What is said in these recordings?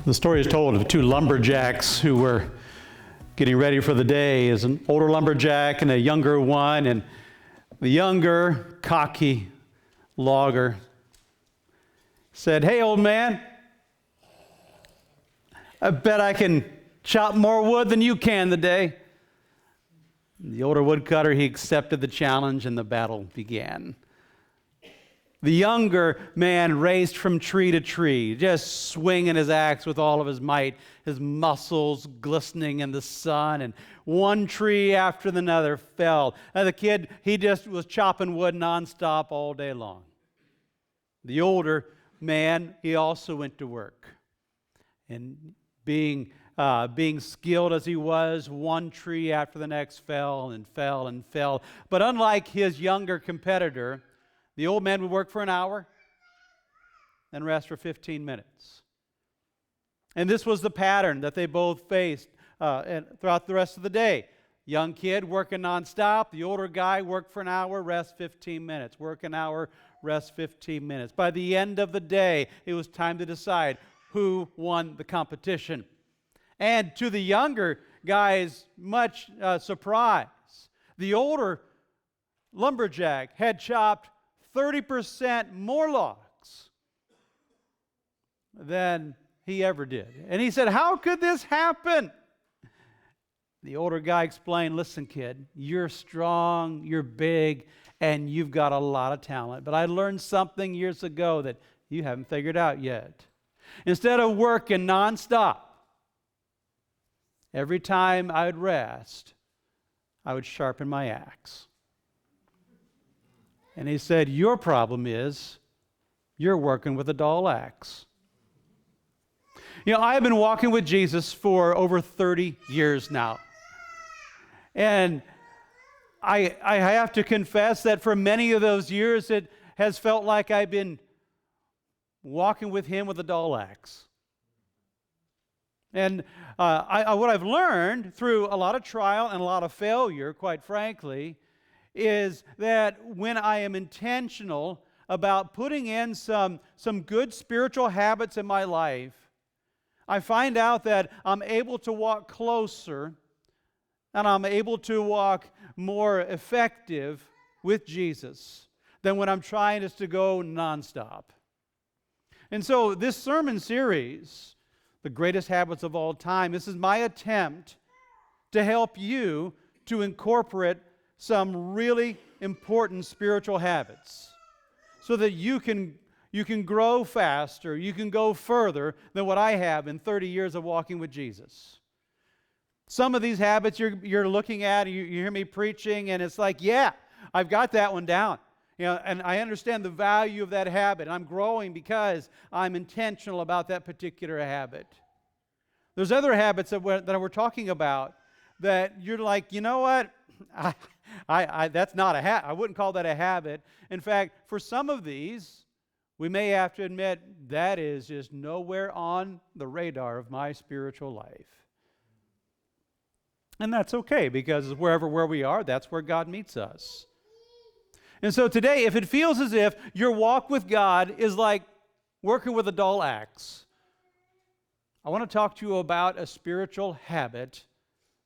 The story is told of two lumberjacks who were getting ready for the day. Is an older lumberjack and a younger one, and the younger, cocky logger said, "Hey, old man, I bet I can chop more wood than you can today." The older woodcutter, he accepted the challenge, and the battle began. The younger man raced from tree to tree, just swinging his axe with all of his might, his muscles glistening in the sun, and one tree after another fell. And the kid, he just was chopping wood nonstop all day long. The older man, he also went to work. And being skilled as he was, one tree after the next fell and fell and fell. But unlike his younger competitor, the old man would work for an hour and rest for 15 minutes. And this was the pattern that they both faced throughout the rest of the day. Young kid working nonstop. The older guy worked for an hour, rest 15 minutes. Work an hour, rest 15 minutes. By the end of the day, it was time to decide who won the competition. And to the younger guy's much surprise, the older lumberjack had chopped 30% more logs than he ever did. And he said, "How could this happen?" The older guy explained, "Listen, kid, you're strong, you're big, and you've got a lot of talent. But I learned something years ago that you haven't figured out yet. Instead of working nonstop, every time I would rest, I would sharpen my axe." And he said, "Your problem is you're working with a dull axe." You know, I've been walking with Jesus for over 30 years now. And I have to confess that for many of those years, it has felt like I've been walking with him with a dull axe. And what I've learned through a lot of trial and a lot of failure, quite frankly, is that when I am intentional about putting in some good spiritual habits in my life, I find out that I'm able to walk closer and I'm able to walk more effective with Jesus than when I'm trying just to go nonstop. And so this sermon series, The Greatest Habits of All Time, this is my attempt to help you to incorporate some really important spiritual habits so that you can grow faster, you can go further than what I have in 30 years of walking with Jesus. Some of these habits you're looking at, you hear me preaching, and it's like, yeah, I've got that one down. You know, and I understand the value of that habit. I'm growing because I'm intentional about that particular habit. There's other habits that we're talking about that you're like, you know what? That's not a habit. I wouldn't call that a habit. In fact, for some of these, we may have to admit that is just nowhere on the radar of my spiritual life. And that's okay, because where we are, that's where God meets us. And so today, if it feels as if your walk with God is like working with a dull axe, I want to talk to you about a spiritual habit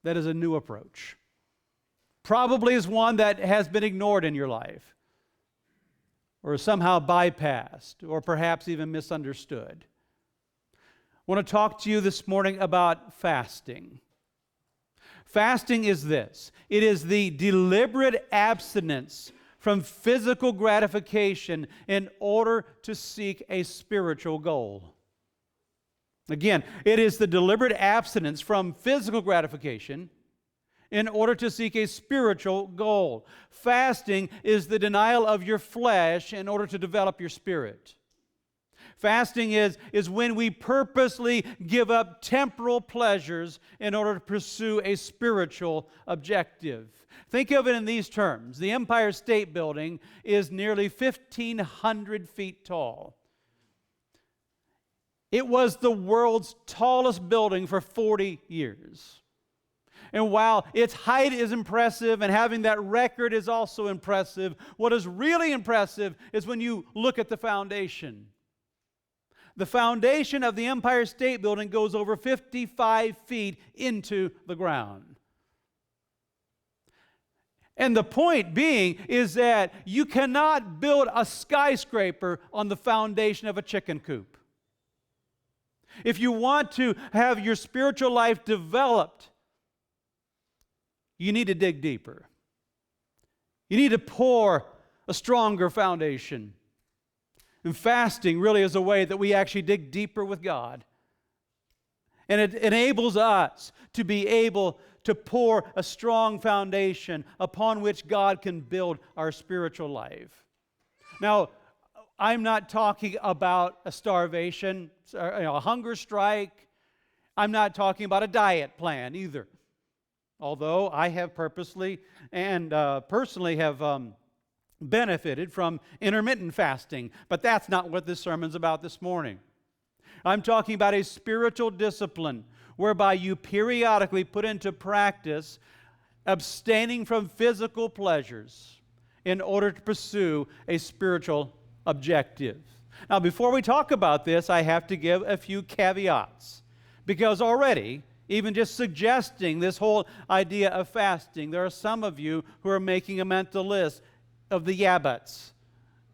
that is a new approach. Probably is one that has been ignored in your life, or somehow bypassed, or perhaps even misunderstood. I want to talk to you this morning about fasting. Fasting is this: it is the deliberate abstinence from physical gratification in order to seek a spiritual goal. Again, it is the deliberate abstinence from physical gratification in order to seek a spiritual goal. Fasting is the denial of your flesh in order to develop your spirit. Fasting is when we purposely give up temporal pleasures in order to pursue a spiritual objective. Think of it in these terms. The Empire State Building is nearly 1,500 feet tall. It was the world's tallest building for 40 years. And while its height is impressive and having that record is also impressive, what is really impressive is when you look at the foundation. The foundation of the Empire State Building goes over 55 feet into the ground. And the point being is that you cannot build a skyscraper on the foundation of a chicken coop. If you want to have your spiritual life developed, you need to dig deeper. You need to pour a stronger foundation. And fasting really is a way that we actually dig deeper with God. And it enables us to be able to pour a strong foundation upon which God can build our spiritual life. Now, I'm not talking about a starvation, a hunger strike. I'm not talking about a diet plan either. Although I have purposely and personally have benefited from intermittent fasting. But that's not what this sermon's about this morning. I'm talking about a spiritual discipline whereby you periodically put into practice abstaining from physical pleasures in order to pursue a spiritual objective. Now, before we talk about this, I have to give a few caveats, because already, even just suggesting this whole idea of fasting, there are some of you who are making a mental list of the yeah buts.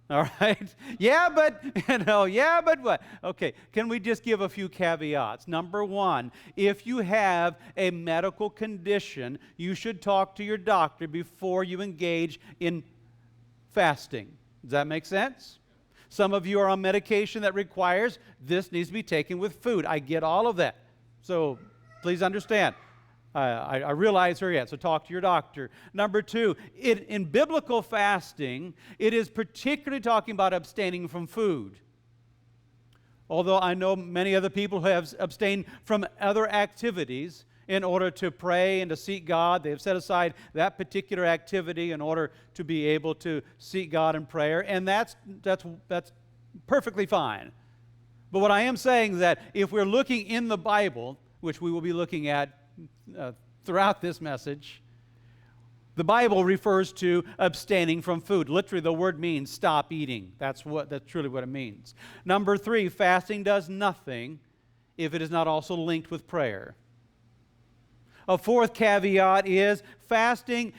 All right? Yeah, but, yeah, but what? Okay, can we just give a few caveats? Number one, if you have a medical condition, you should talk to your doctor before you engage in fasting. Does that make sense? Some of you are on medication that requires this needs to be taken with food. I get all of that. So please understand. I realize her yet, so talk to your doctor. Number two, in biblical fasting, it is particularly talking about abstaining from food. Although I know many other people who have abstained from other activities in order to pray and to seek God. They have set aside that particular activity in order to be able to seek God in prayer, and that's perfectly fine. But what I am saying is that if we're looking in the Bible, which we will be looking at throughout this message, the Bible refers to abstaining from food. Literally, the word means stop eating. That's truly what it means. Number three, fasting does nothing if it is not also linked with prayer. A fourth caveat is fasting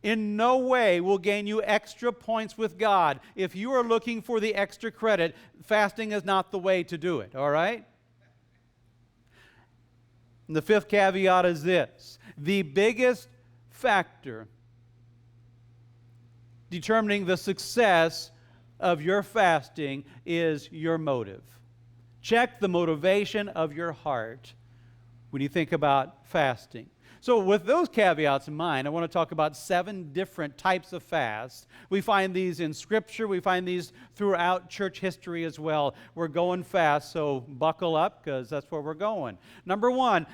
in no way will gain you extra points with God. If you are looking for the extra credit, fasting is not the way to do it, all right? And the fifth caveat is this: the biggest factor determining the success of your fasting is your motive. Check the motivation of your heart when you think about fasting. So with those caveats in mind, I want to talk about 7 different types of fasts. We find these in Scripture. We find these throughout church history as well. We're going fast, so buckle up because that's where we're going. Number 1,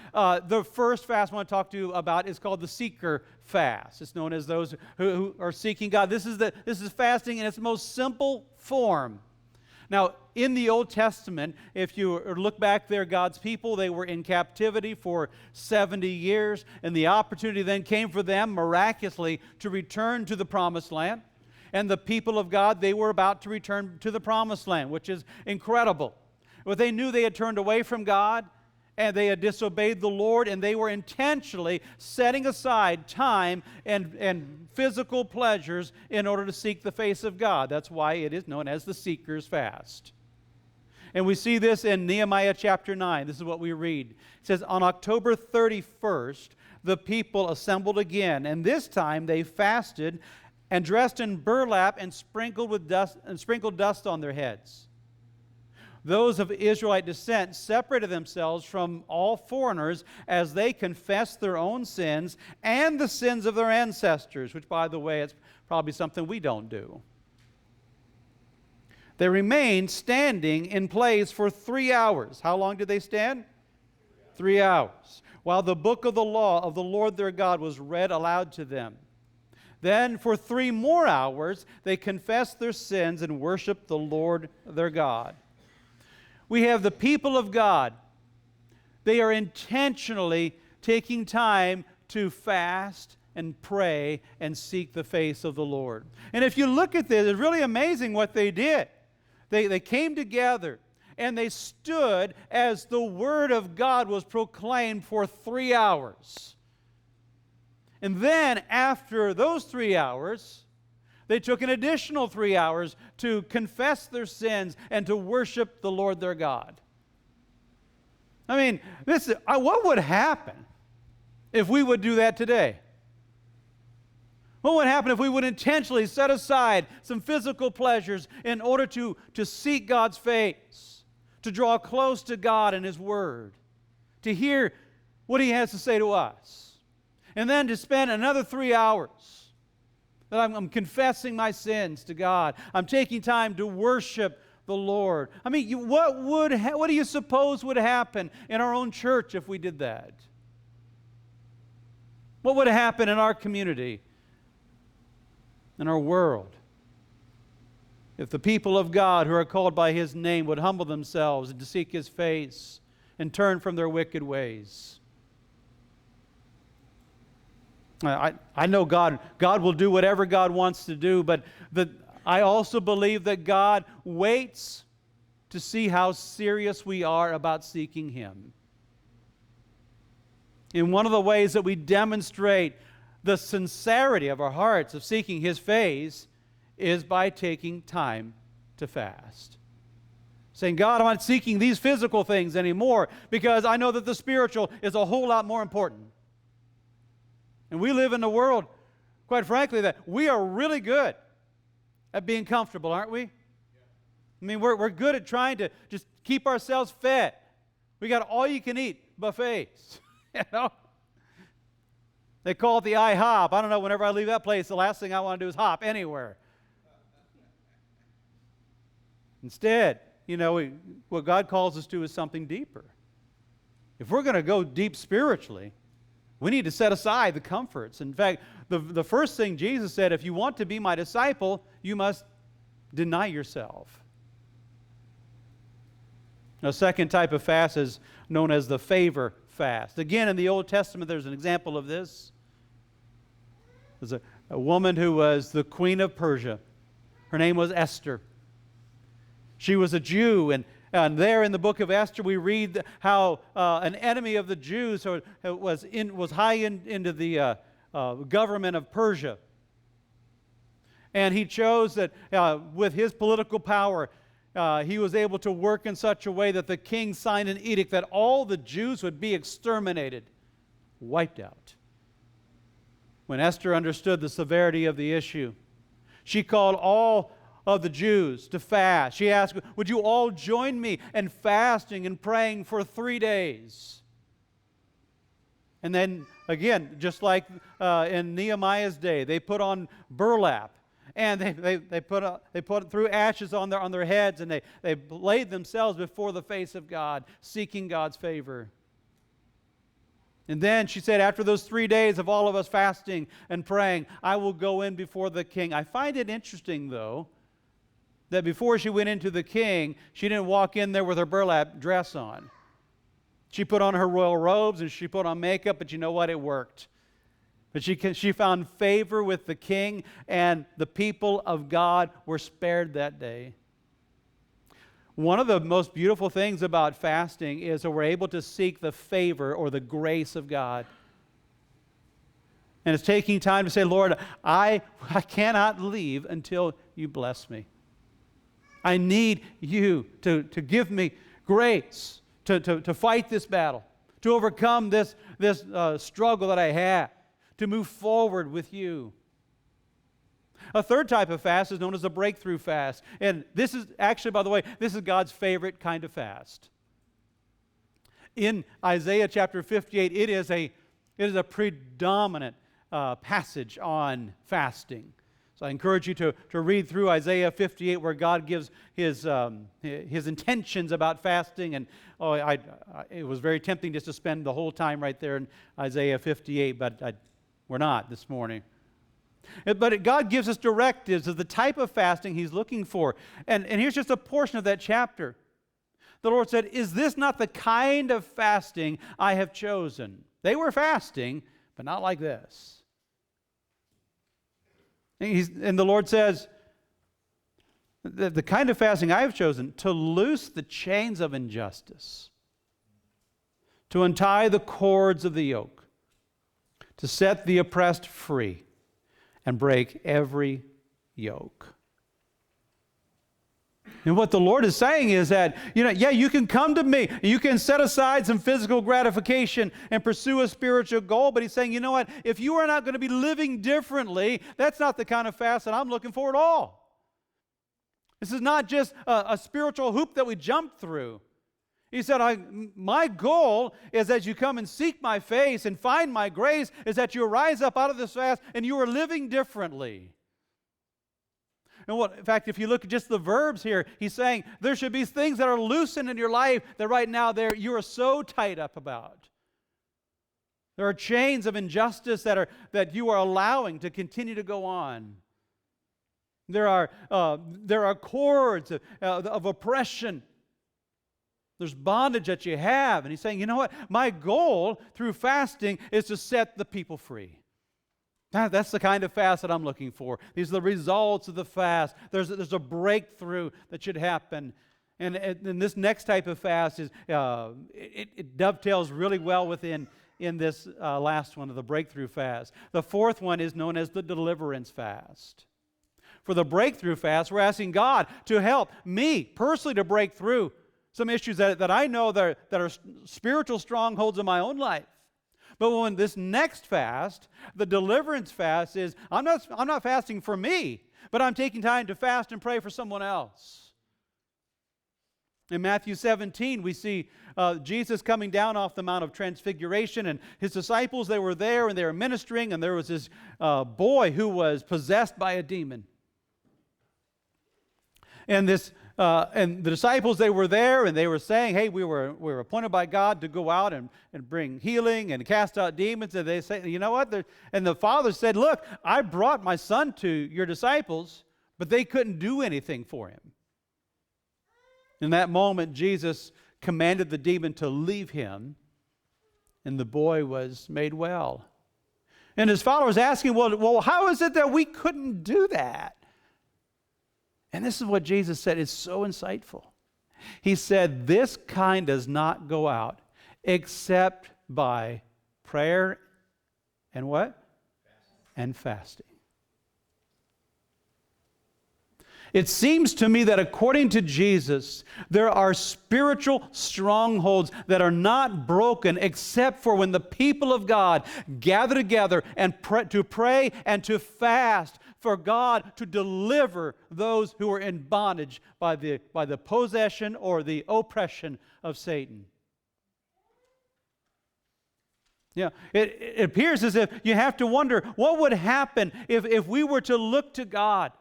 the first fast I want to talk to you about is called the seeker fast. It's known as those who are seeking God. This is fasting in its most simple form. Now, in the Old Testament, if you look back there, God's people, they were in captivity for 70 years, and the opportunity then came for them miraculously to return to the Promised Land. And the people of God, they were about to return to the Promised Land, which is incredible. But they knew they had turned away from God, and they had disobeyed the Lord, and they were intentionally setting aside time and physical pleasures in order to seek the face of God. That's why it is known as the Seeker's Fast. And we see this in Nehemiah chapter 9. This is what we read. It says, on October 31st, the people assembled again, and this time they fasted and dressed in burlap and sprinkled dust on their heads. Those of Israelite descent separated themselves from all foreigners as they confessed their own sins and the sins of their ancestors, which, by the way, is probably something we don't do. They remained standing in place for 3 hours. How long did they stand? 3 hours. While the book of the law of the Lord their God was read aloud to them. Then for 3 more hours they confessed their sins and worshiped the Lord their God. We have the people of God. They are intentionally taking time to fast and pray and seek the face of the Lord. And if you look at this, it's really amazing what they did. They came together and they stood as the Word of God was proclaimed for 3 hours. And then, after those 3 hours, they took an additional 3 hours to confess their sins and to worship the Lord their God. I mean, what would happen if we would do that today? What would happen if we would intentionally set aside some physical pleasures in order to seek God's face, to draw close to God and His Word, to hear what He has to say to us, and then to spend another 3 hours that I'm confessing my sins to God. I'm taking time to worship the Lord. I mean, what do you suppose would happen in our own church if we did that? What would happen in our community, in our world, if the people of God who are called by His name would humble themselves and to seek His face and turn from their wicked ways? I know God will do whatever God wants to do, but I also believe that God waits to see how serious we are about seeking Him. And one of the ways that we demonstrate the sincerity of our hearts of seeking His face is by taking time to fast. Saying, God, I'm not seeking these physical things anymore because I know that the spiritual is a whole lot more important. And we live in a world, quite frankly, that we are really good at being comfortable, aren't we? I mean, we're good at trying to just keep ourselves fed. We got all-you-can-eat buffets, you know? They call it the IHOP. I don't know, whenever I leave that place, the last thing I want to do is hop anywhere. Instead, you know, what God calls us to is something deeper. If we're going to go deep spiritually, we need to set aside the comforts. In fact, the first thing Jesus said, if you want to be my disciple, you must deny yourself. A second type of fast is known as the favor fast. Again, in the Old Testament, there's an example of this. There's a woman who was the queen of Persia. Her name was Esther. She was a Jew, and there in the book of Esther, we read how an enemy of the Jews was high into the government of Persia. And he chose that with his political power, he was able to work in such a way that the king signed an edict that all the Jews would be exterminated, wiped out. When Esther understood the severity of the issue, she called all of the Jews to fast. She asked, would you all join me in fasting and praying for 3 days? And then, again, just like in Nehemiah's day, they put on burlap, and they put threw ashes on their heads, and they laid themselves before the face of God, seeking God's favor. And then she said, after those 3 days of all of us fasting and praying, I will go in before the king. I find it interesting, though, that before she went into the king, she didn't walk in there with her burlap dress on. She put on her royal robes and she put on makeup, but you know what? It worked. But she found favor with the king, and the people of God were spared that day. One of the most beautiful things about fasting is that we're able to seek the favor or the grace of God. And it's taking time to say, Lord, I cannot leave until you bless me. I need you to give me grace to fight this battle, to overcome this struggle that I have, to move forward with you. A third type of fast is known as a breakthrough fast. And this is actually, by the way, this is God's favorite kind of fast. In Isaiah chapter 58, it is a predominant passage on fasting. So I encourage you to read through Isaiah 58, where God gives His intentions about fasting. And it was very tempting just to spend the whole time right there in Isaiah 58, but we're not this morning. But God gives us directives of the type of fasting He's looking for. And here's just a portion of that chapter. The Lord said, is this not the kind of fasting I have chosen? They were fasting, but not like this. And the Lord says, the kind of fasting I've chosen, to loose the chains of injustice, to untie the cords of the yoke, to set the oppressed free, and break every yoke. And what the Lord is saying is that, you can come to me, you can set aside some physical gratification and pursue a spiritual goal, but He's saying, you know what, if you are not going to be living differently, that's not the kind of fast that I'm looking for at all. This is not just a spiritual hoop that we jump through. He said, my goal is that you come and seek my face and find my grace, is that you rise up out of this fast and you are living differently. And in fact, if you look at just the verbs here, he's saying there should be things that are loosened in your life that right now you are so tied up about. There are chains of injustice that you are allowing to continue to go on. There are cords of oppression. There's bondage that you have. And he's saying, you know what? My goal through fasting is to set the people free. That's the kind of fast that I'm looking for. These are the results of the fast. There's a breakthrough that should happen. And this next type of fast it dovetails really well within this last one of the breakthrough fast. The fourth one is known as the deliverance fast. For the breakthrough fast, we're asking God to help me personally to break through some issues that I know that are spiritual strongholds in my own life. But when this next fast, the deliverance fast, is I'm not fasting for me, but I'm taking time to fast and pray for someone else. In Matthew 17, we see Jesus coming down off the Mount of Transfiguration, and His disciples, they were there and they were ministering, and there was this boy who was possessed by a demon. And the disciples, they were there and they were saying, hey, we were appointed by God to go out and bring healing and cast out demons. And they say, you know what? And the Father said, look, I brought my son to your disciples, but they couldn't do anything for him. In that moment, Jesus commanded the demon to leave him, and the boy was made well. And his followers asking, well, how is it that we couldn't do that? And this is what Jesus said is so insightful. He said, this kind does not go out except by prayer and what? And fasting. It seems to me that according to Jesus, there are spiritual strongholds that are not broken except for when the people of God gather together and to pray and to fast for God to deliver those who are in bondage by the possession or the oppression of Satan. It appears as if you have to wonder what would happen if we were to look to God.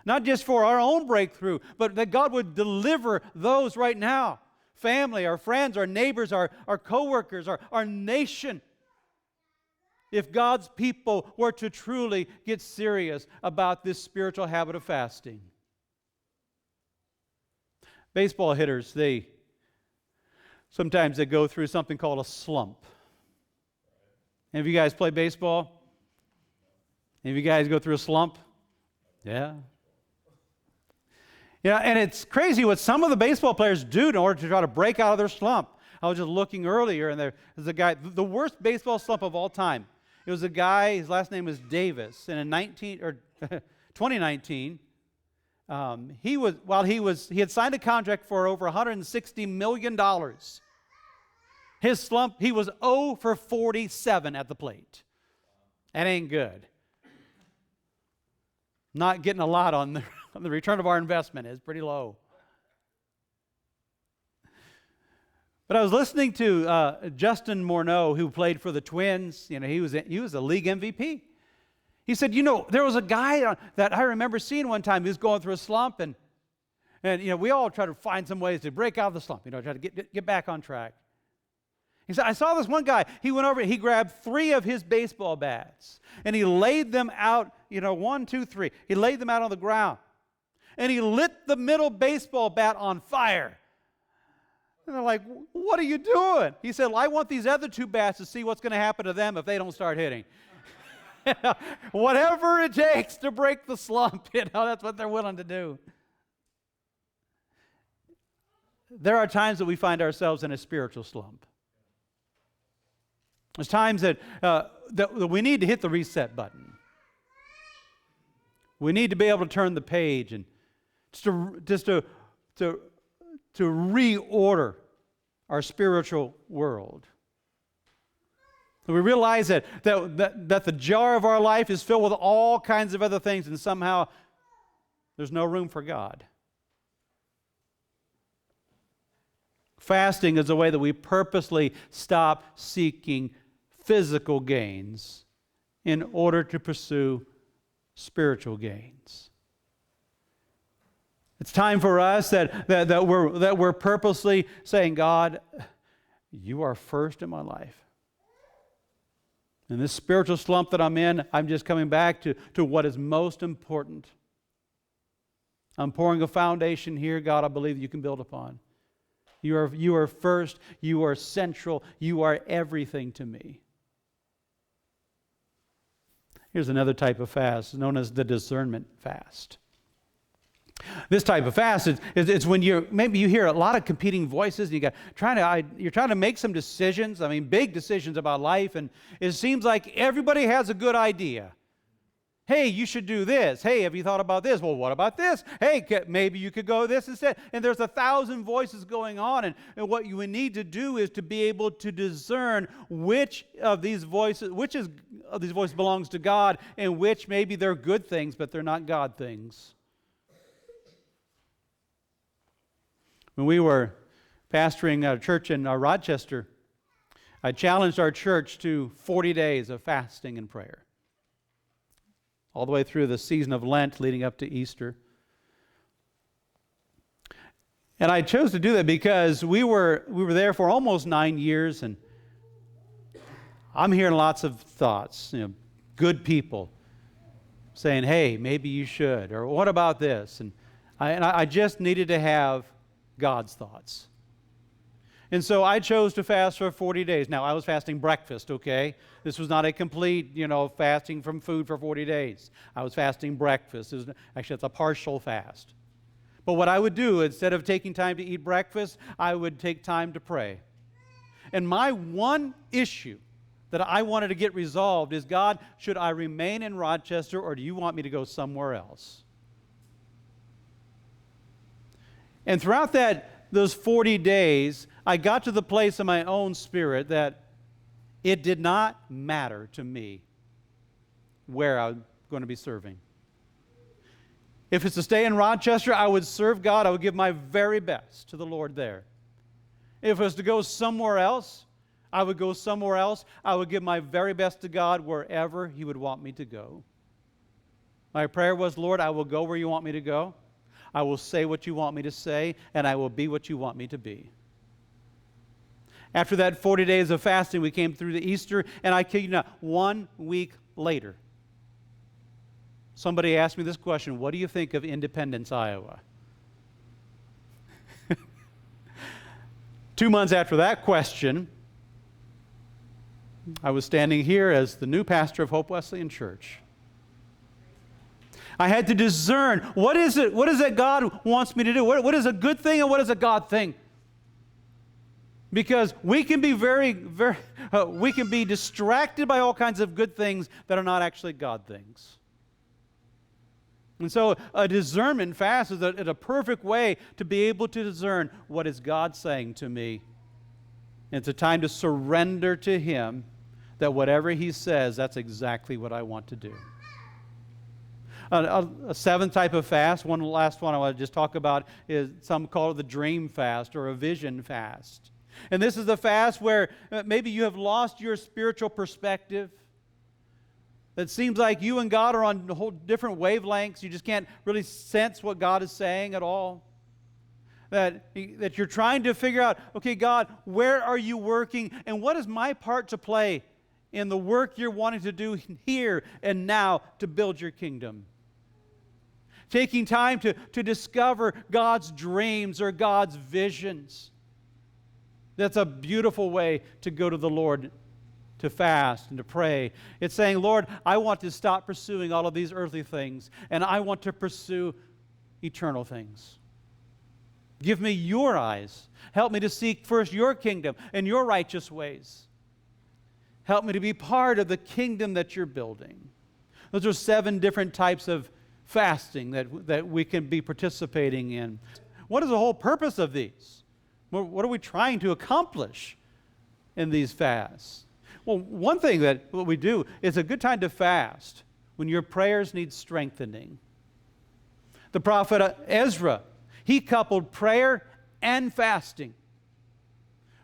Not just for our own breakthrough, but that God would deliver those right now. Family, our friends, our neighbors, our co-workers, our nation. If God's people were to truly get serious about this spiritual habit of fasting. Baseball hitters, sometimes they go through something called a slump. Have you guys played baseball? Have you guys go through a slump? Yeah. And it's crazy what some of the baseball players do in order to try to break out of their slump. I was just looking earlier, and there's a guy, the worst baseball slump of all time. It was a guy, his last name was Davis, and in 2019, he had signed a contract for over $160 million. His slump, he was 0 for 47 at the plate. That ain't good. Not getting a lot on the return of our investment is pretty low. But I was listening to Justin Morneau, who played for the Twins. He was a league MVP. He said, there was a guy that I remember seeing one time. He was going through a slump, and we all try to find some ways to break out of the slump. Try to get back on track. He said, I saw this one guy. He went over, he grabbed 3 of his baseball bats, and he laid them out. 1, 2, 3. He laid them out on the ground. And he lit the middle baseball bat on fire. And they're like, what are you doing? He said, well, I want these other 2 bats to see what's going to happen to them if they don't start hitting. Whatever it takes to break the slump, that's what they're willing to do. There are times that we find ourselves in a spiritual slump. There's times that we need to hit the reset button. We need to be able to turn the page and just to reorder our spiritual world. We realize that the jar of our life is filled with all kinds of other things, and somehow there's no room for God. Fasting is a way that we purposely stop seeking physical gains in order to pursue spiritual gains. It's time for us that we're purposely saying, God, you are first in my life. In this spiritual slump that I'm in, I'm just coming back to what is most important. I'm pouring a foundation here, God, I believe you can build upon. You are first, you are central, you are everything to me. Here's another type of fast known as the discernment fast. This type of fast is when maybe you hear a lot of competing voices and you're trying to make some decisions, big decisions about life, and it seems like everybody has a good idea. Hey, you should do this. Hey, have you thought about this? Well, what about this? Hey, maybe you could go this instead. And there's 1,000 voices going on, and what you would need to do is to be able to discern which of these voices belongs to God, and which maybe they're good things, but they're not God things. When we were pastoring a church in Rochester, I challenged our church to 40 days of fasting and prayer, all the way through the season of Lent leading up to Easter. And I chose to do that because we were there for almost 9 years, and I'm hearing lots of thoughts, good people saying, hey, maybe you should, or what about this? And I just needed to have God's thoughts. And so I chose to fast for 40 days. Now, I was fasting breakfast, okay? This was not a complete, fasting from food for 40 days. I was fasting breakfast. Actually, it's a partial fast. But what I would do, instead of taking time to eat breakfast, I would take time to pray. And my one issue that I wanted to get resolved is, God, should I remain in Rochester, or do you want me to go somewhere else? And throughout those 40 days, I got to the place in my own spirit that it did not matter to me where I'm going to be serving. If it's to stay in Rochester, I would serve God. I would give my very best to the Lord there. If it was to go somewhere else, I would go somewhere else. I would give my very best to God wherever He would want me to go. My prayer was, Lord, I will go where you want me to go. I will say what you want me to say, and I will be what you want me to be. After that 40 days of fasting, we came through the Easter, and I kid you not, 1 week later, somebody asked me this question: what do you think of Independence, Iowa? 2 months after that question, I was standing here as the new pastor of Hope Wesleyan Church. I had to discern, what is it that God wants me to do? What is a good thing and what is a God thing? Because we can be we can be distracted by all kinds of good things that are not actually God things. And so a discernment fast is a perfect way to be able to discern, what is God saying to me? And it's a time to surrender to Him, that whatever He says, that's exactly what I want to do. A seventh type of fast, one last one I want to just talk about, is some call it the dream fast or a vision fast. And this is the fast where maybe you have lost your spiritual perspective. It seems like you and God are on whole different wavelengths. You just can't really sense what God is saying at all. That you're trying to figure out, okay, God, where are you working? And what is my part to play in the work you're wanting to do here and now to build your kingdom? Taking time to discover God's dreams or God's visions. That's a beautiful way to go to the Lord to fast and to pray. It's saying, Lord, I want to stop pursuing all of these earthly things, and I want to pursue eternal things. Give me your eyes. Help me to seek first your kingdom and your righteous ways. Help me to be part of the kingdom that you're building. Those are 7 different types of fasting that we can be participating in. What is the whole purpose of these? What are we trying to accomplish in these fasts? Well, one thing that what we do is a good time to fast when your prayers need strengthening. The prophet Ezra, he coupled prayer and fasting.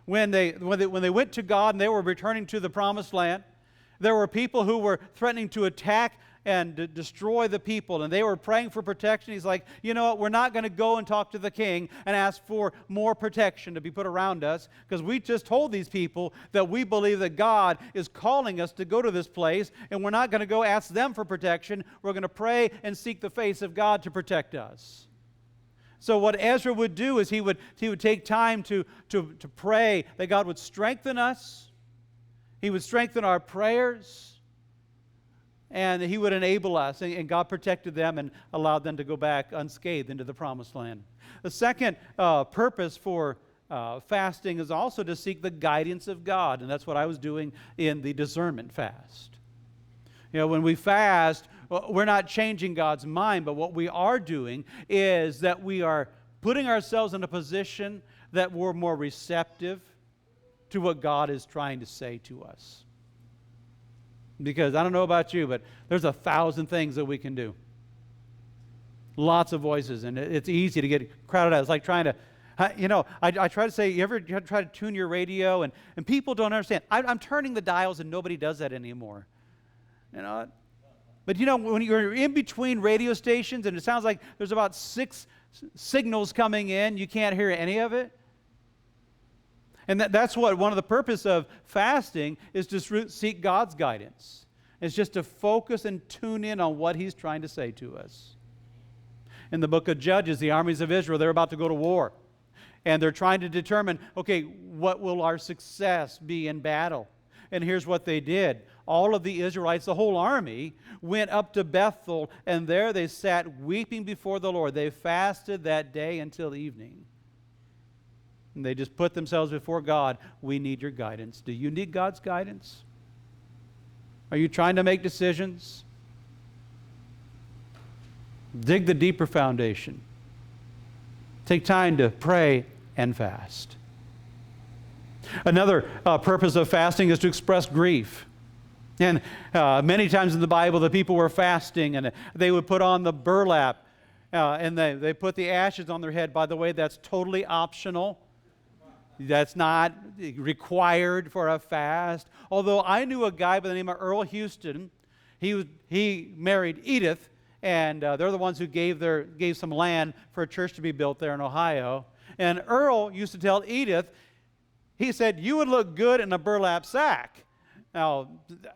When they went to God and they were returning to the promised land, there were people who were threatening to attack and destroy the people, and they were praying for protection. He's like, you know what, we're not going to go and talk to the king and ask for more protection to be put around us, because we just told these people that we believe that God is calling us to go to this place, and we're not going to go ask them for protection. We're going to pray and seek the face of God to protect us. So what Ezra would do is he would take time to pray that God would strengthen us. He would strengthen our prayers. And he would enable us, and God protected them and allowed them to go back unscathed into the promised land. The second purpose for fasting is also to seek the guidance of God, and that's what I was doing in the discernment fast. You know, when we fast, we're not changing God's mind, but what we are doing is that we are putting ourselves in a position that we're more receptive to what God is trying to say to us. Because I don't know about you, but there's 1,000 things that we can do. Lots of voices, and it's easy to get crowded out. It's like trying to, I try to say, you ever try to tune your radio, and people don't understand. I'm turning the dials, and nobody does that anymore. You know, but when you're in between radio stations, and it sounds like there's about 6 signals coming in, you can't hear any of it. And that's what one of the purpose of fasting is, to seek God's guidance. It's just to focus and tune in on what He's trying to say to us. In the book of Judges, the armies of Israel, they're about to go to war. And they're trying to determine, okay, what will our success be in battle? And here's what they did. All of the Israelites, the whole army, went up to Bethel, and there they sat weeping before the Lord. They fasted that day until evening. And they just put themselves before God. We need your guidance. Do you need God's guidance? Are you trying to make decisions? Dig the deeper foundation. Take time to pray and fast. Another purpose of fasting is to express grief. And many times in the Bible, the people were fasting, and they would put on the burlap, and they put the ashes on their head. By the way, that's totally optional. That's not required for a fast. Although I knew a guy by the name of Earl Houston. He married Edith, and they're the ones who gave some land for a church to be built there in Ohio. And Earl used to tell Edith, he said, you would look good in a burlap sack. Now,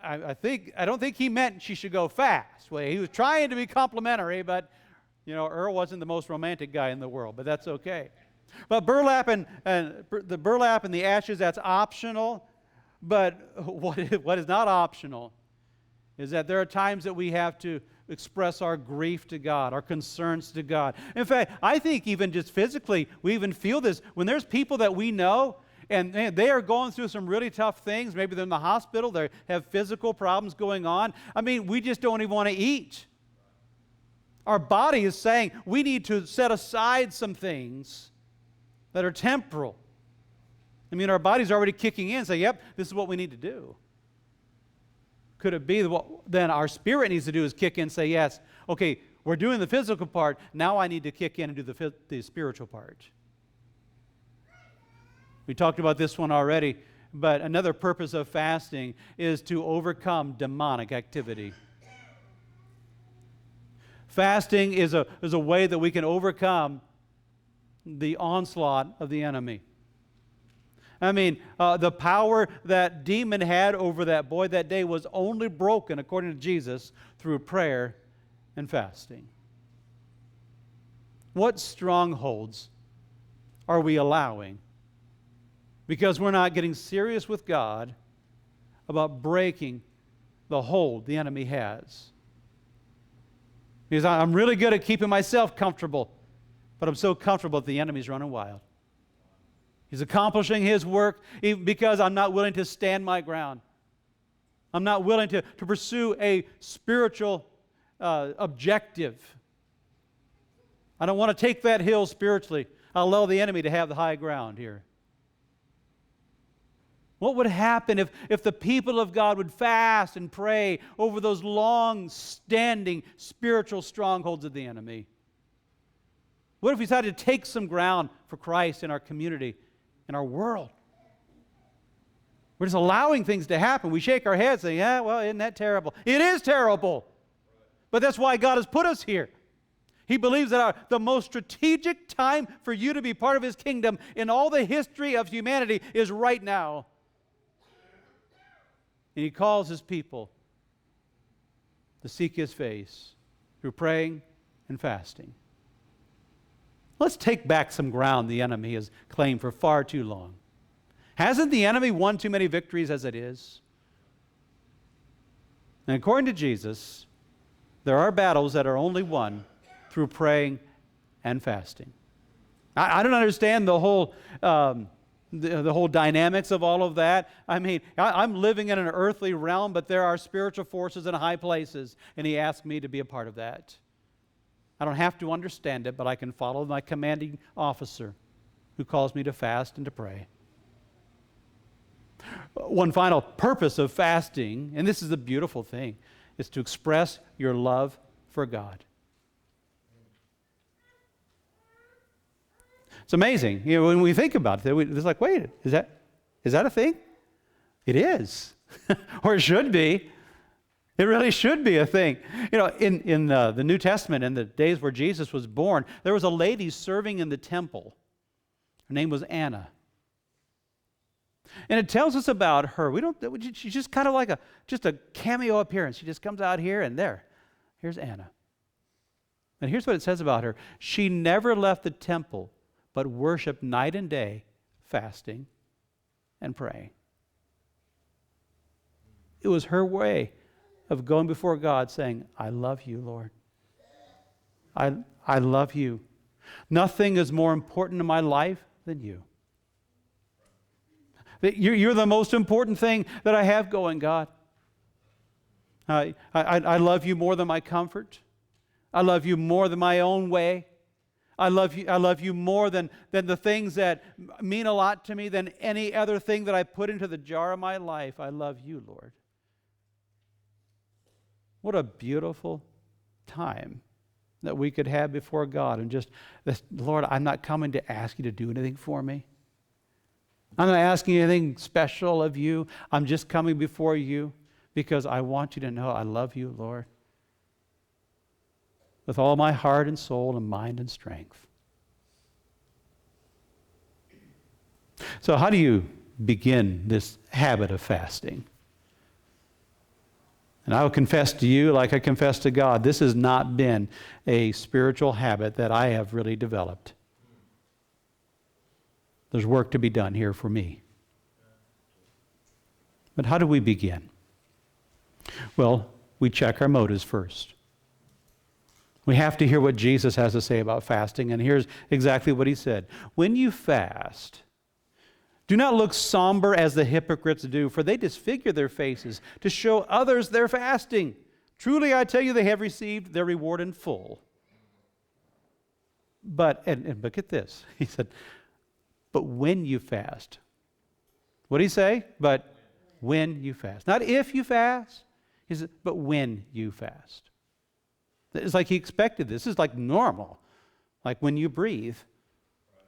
I don't think he meant she should go fast. Well, he was trying to be complimentary, but Earl wasn't the most romantic guy in the world, but that's okay. But burlap and the burlap and the ashes, that's optional. But what is not optional is that there are times that we have to express our grief to God, our concerns to God. In fact, I think even just physically, we even feel this. When there's people that we know, and they are going through some really tough things, maybe they're in the hospital, they have physical problems going on. I mean, we just don't even want to eat. Our body is saying we need to set aside some things that are temporal. I mean, our body's already kicking in, say, yep, this is what we need to do. Could it be that what then our spirit needs to do is kick in and say, yes, okay, we're doing the physical part, now I need to kick in and do the spiritual part. We talked about this one already, but another purpose of fasting is to overcome demonic activity. Fasting is a way that we can overcome the onslaught of the enemy. I mean, the power that demon had over that boy that day was only broken, according to Jesus, through prayer and fasting. What strongholds are we allowing? Because we're not getting serious with God, about breaking the hold the enemy has. Because I'm really good at keeping myself comfortable, but I'm so comfortable that the enemy's running wild. He's accomplishing his work because I'm not willing to stand my ground. I'm not willing to pursue a spiritual objective. I don't want to take that hill spiritually. I'll allow the enemy to have the high ground here. What would happen if the people of God would fast and pray over those long-standing spiritual strongholds of the enemy? What if we decided to take some ground for Christ in our community, in our world? We're just allowing things to happen. We shake our heads saying, yeah, well, isn't that terrible? It is terrible. But that's why God has put us here. He believes that the most strategic time for you to be part of His kingdom in all the history of humanity is right now. And He calls His people to seek His face through praying and fasting. Let's take back some ground the enemy has claimed for far too long. Hasn't the enemy won too many victories as it is? And according to Jesus, there are battles that are only won through praying and fasting. I don't understand the whole the whole dynamics of all of that. I mean, I'm living in an earthly realm, but there are spiritual forces in high places, and He asked me to be a part of that. I don't have to understand it, but I can follow my commanding officer who calls me to fast and to pray. One final purpose of fasting, and this is the beautiful thing, is to express your love for God. It's amazing. You know, when we think about it, it's like, wait, is that a thing? It is. Or it should be. It really should be a thing. You know, in the New Testament, in the days where Jesus was born, there was a lady serving in the temple. Her name was Anna. And it tells us about her. She's just kind of like a cameo appearance. She just comes out here and here's Anna. And here's what it says about her. She never left the temple, but worshiped night and day, fasting and praying. It was her way of going before God saying, I love you, Lord. I love you. Nothing is more important in my life than you. You're the most important thing that I have going, God. I love you more than my comfort. I love you more than my own way. I love you more than the things that mean a lot to me, than any other thing that I put into the jar of my life. I love you, Lord. What a beautiful time that we could have before God and just, Lord, I'm not coming to ask you to do anything for me. I'm not asking anything special of you. I'm just coming before you because I want you to know I love you, Lord, with all my heart and soul and mind and strength. So how do you begin this habit of fasting? And I will confess to you, like I confess to God, this has not been a spiritual habit that I have really developed. There's work to be done here for me. But how do we begin? Well, we check our motives first. We have to hear what Jesus has to say about fasting, and here's exactly what He said. When you fast, do not look somber as the hypocrites do, for they disfigure their faces to show others they're fasting. Truly, I tell you, they have received their reward in full. But get this. He said, but when you fast. What did He say? But when you fast. Not if you fast. He said, but when you fast. It's like He expected this. This is like normal. Like when you breathe.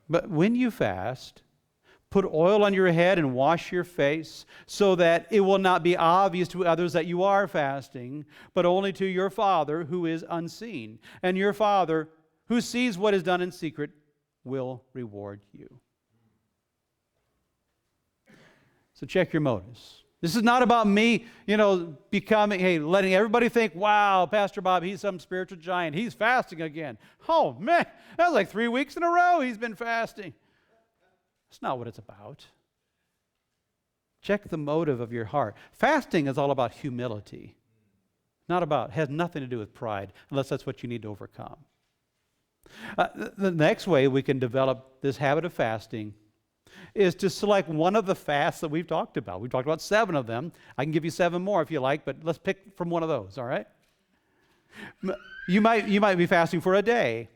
But when you fast, put oil on your head and wash your face, so that it will not be obvious to others that you are fasting, but only to your Father who is unseen. And your Father who sees what is done in secret will reward you. So check your motives. This is not about me, letting everybody think, wow, Pastor Bob, he's some spiritual giant. He's fasting again. Oh, man, that was like 3 weeks in a row he's been fasting. That's not what it's about. Check the motive of your heart. Fasting is all about humility. Has nothing to do with pride, unless that's what you need to overcome. The next way we can develop this habit of fasting is to select one of the fasts that we've talked about. We've talked about 7 of them. I can give you 7 more if you like, but let's pick from one of those, all right? You might be fasting for a day.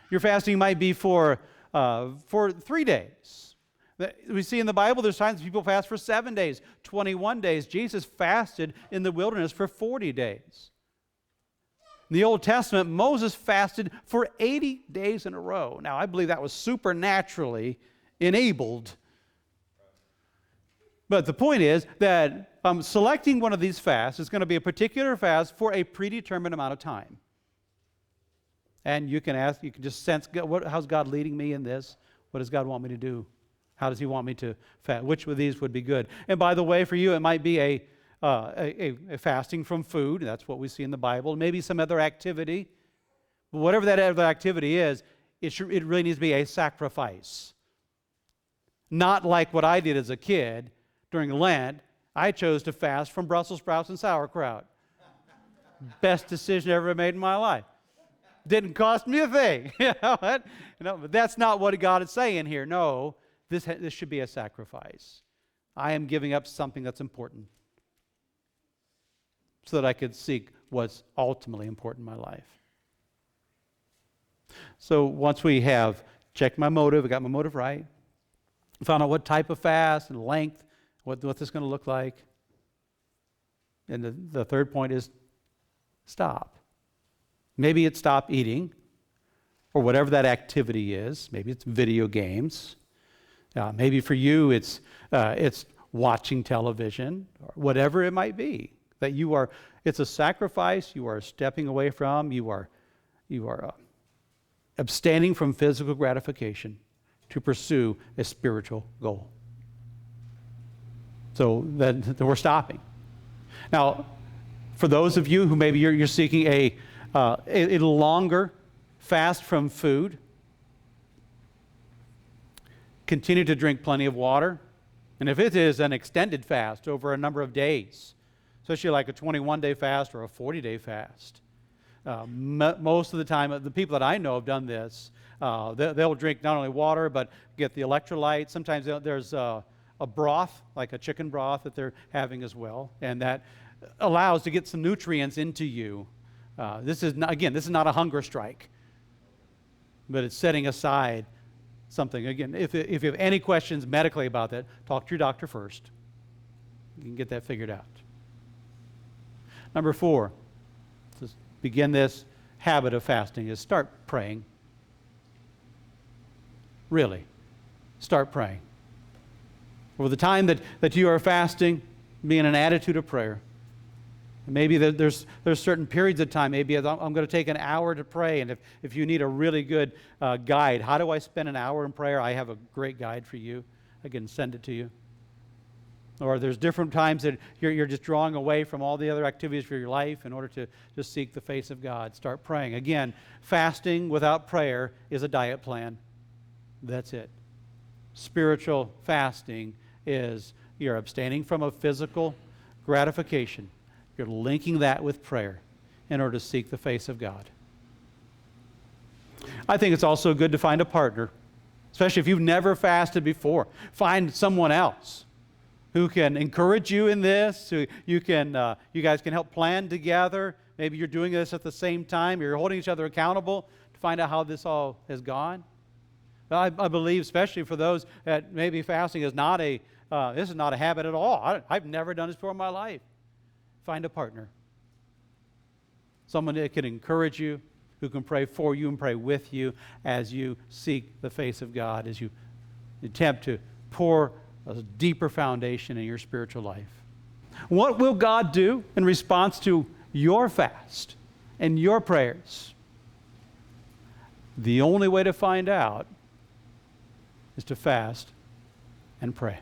Your fasting might be for 3 days. We see in the Bible there's times people fast for 7 days, 21 days. Jesus fasted in the wilderness for 40 days. In the Old Testament, Moses fasted for 80 days in a row. Now, I believe that was supernaturally enabled. But the point is that selecting one of these fasts is going to be a particular fast for a predetermined amount of time. And you can just sense, how's God leading me in this? What does God want me to do? How does He want me to fast? Which of these would be good? And by the way, for you, it might be a fasting from food. That's what we see in the Bible. Maybe some other activity. But whatever that other activity is, it really needs to be a sacrifice. Not like what I did as a kid during Lent. I chose to fast from Brussels sprouts and sauerkraut. Best decision I ever made in my life. Didn't cost me a thing. But that's not what God is saying here. No, this should be a sacrifice. I am giving up something that's important so that I could seek what's ultimately important in my life. So once we have checked my motive, I got my motive right, found out what type of fast and length, what this is going to look like. And the third point is stop. Maybe it's stop eating, or whatever that activity is. Maybe it's video games. Maybe for you it's watching television, or whatever it might be. That it's a sacrifice. You are stepping away from. You are abstaining from physical gratification to pursue a spiritual goal. So then we're stopping. Now, for those of you who maybe you're seeking a longer fast from food, continue to drink plenty of water. And if it is an extended fast over a number of days, especially like a 21-day fast or a 40-day fast, most of the time, the people that I know have done this. They'll drink not only water, but get the electrolytes. Sometimes there's a broth, like a chicken broth that they're having as well, and that allows to get some nutrients into you. This is not a hunger strike, but it's setting aside something. Again, if you have any questions medically about that, talk to your doctor first. You can get that figured out. Number 4, to begin this habit of fasting, is start praying. Really, start praying. Over the time that you are fasting, be in an attitude of prayer. Maybe there's certain periods of time. Maybe I'm going to take an hour to pray, and if you need a really good guide, how do I spend an hour in prayer? I have a great guide for you. I can send it to you. Or there's different times that you're just drawing away from all the other activities for your life in order to just seek the face of God. Start praying. Again, fasting without prayer is a diet plan. That's it. Spiritual fasting is you're abstaining from a physical gratification. You're linking that with prayer in order to seek the face of God. I think it's also good to find a partner, especially if you've never fasted before. Find someone else who can encourage you in this, who you guys can help plan together. Maybe you're doing this at the same time. You're holding each other accountable to find out how this all has gone. But I believe, especially for those that maybe fasting is not this is not a habit at all. I've never done this before in my life. Find a partner. Someone that can encourage you, who can pray for you and pray with you as you seek the face of God, as you attempt to pour a deeper foundation in your spiritual life. What will God do in response to your fast and your prayers? The only way to find out is to fast and pray.